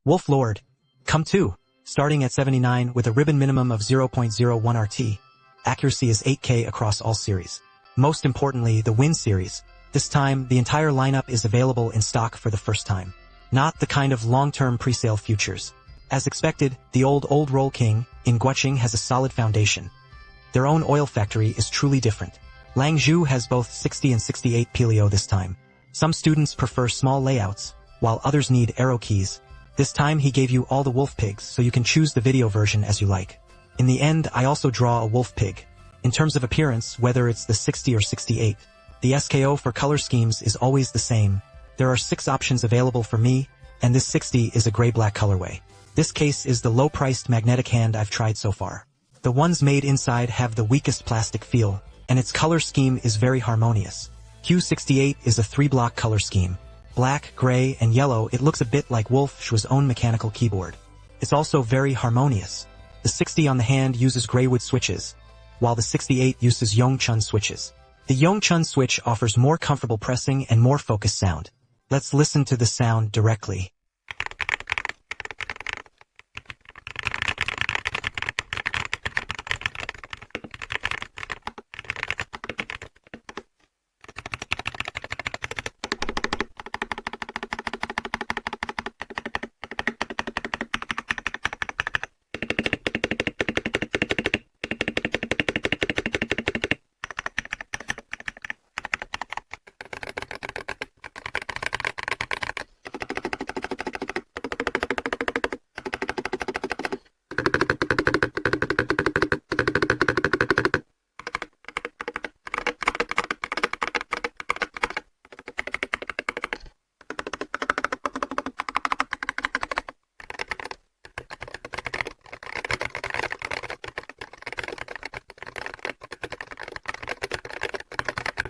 Wolf Lord, come too. Starting at 79 with a ribbon minimum of 0.01 RT. Accuracy is 8K across all series. Most importantly, the Win series. This time, the entire lineup is available in stock for the first time. Not the kind of long-term pre-sale futures. As expected, the old Roll King in Guoqing has a solid foundation. Their own oil factory is truly different. Langzhou has both 60 and 68 Pelio this time. Some students prefer small layouts, while others need arrow keys. This time he gave you all the wolf pigs, so you can choose the video version as you like. In the end, I also draw a wolf pig. In terms of appearance, whether it's the 60 or 68, the SKO for color schemes is always the same. There are 6 options available for me, and this 60 is a gray-black colorway. This case is the low-priced magnetic hand I've tried so far. The ones made inside have the weakest plastic feel, and its color scheme is very harmonious. Q68 is a 3-block color scheme. Black, gray, and yellow. It looks a bit like Wolfschu's own mechanical keyboard. It's also very harmonious. The 60 on the hand uses Greywood switches, while the 68 uses Yongchun switches. The Yongchun switch offers more comfortable pressing and more focused sound. Let's listen to the sound directly.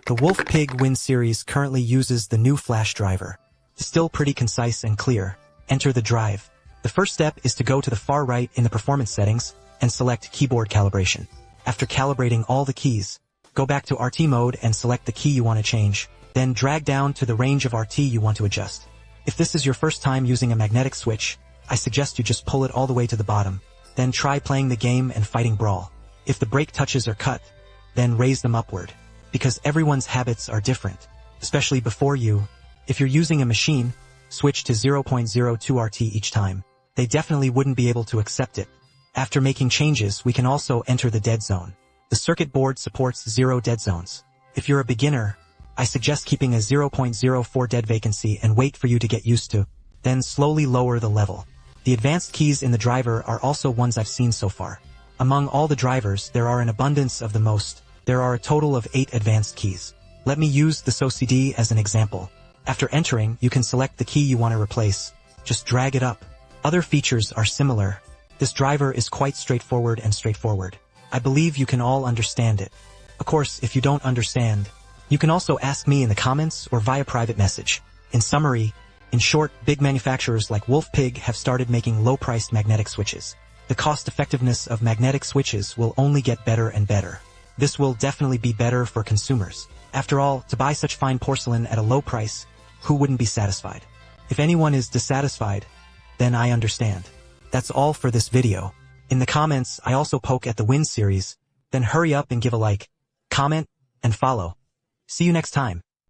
The Wolf Pig Win series currently uses the new flash driver. Still pretty concise and clear. Enter the drive. The first step is to go to the far right in the performance settings and select keyboard calibration. After calibrating all the keys, go back to RT mode and select the key you want to change. Then drag down to the range of RT you want to adjust. If this is your first time using a magnetic switch, I suggest you just pull it all the way to the bottom. Then try playing the game and fighting Brawl. If the brake touches are cut, then raise them upward. Because everyone's habits are different, especially before you. If you're using a machine, switch to 0.02 RT each time. They definitely wouldn't be able to accept it. After making changes, we can also enter the dead zone. The circuit board supports 0 dead zones. If you're a beginner, I suggest keeping a 0.04 dead vacancy and wait for you to get used to. Then slowly lower the level. The advanced keys in the driver are also ones I've seen so far. Among all the drivers, there are an abundance of the most. There are a total of 8 advanced keys. Let me use the SOCD as an example. After entering, you can select the key you want to replace. Just drag it up. Other features are similar. This driver is quite straightforward. I believe you can all understand it. Of course, if you don't understand, you can also ask me in the comments or via private message. In summary, in short, big manufacturers like Wolfpig have started making low-priced magnetic switches. The cost-effectiveness of magnetic switches will only get better and better. This will definitely be better for consumers. After all, to buy such fine porcelain at a low price, who wouldn't be satisfied? If anyone is dissatisfied, then I understand. That's all for this video. In the comments, I also poke at the Win series, then hurry up and give a like, comment, and follow. See you next time.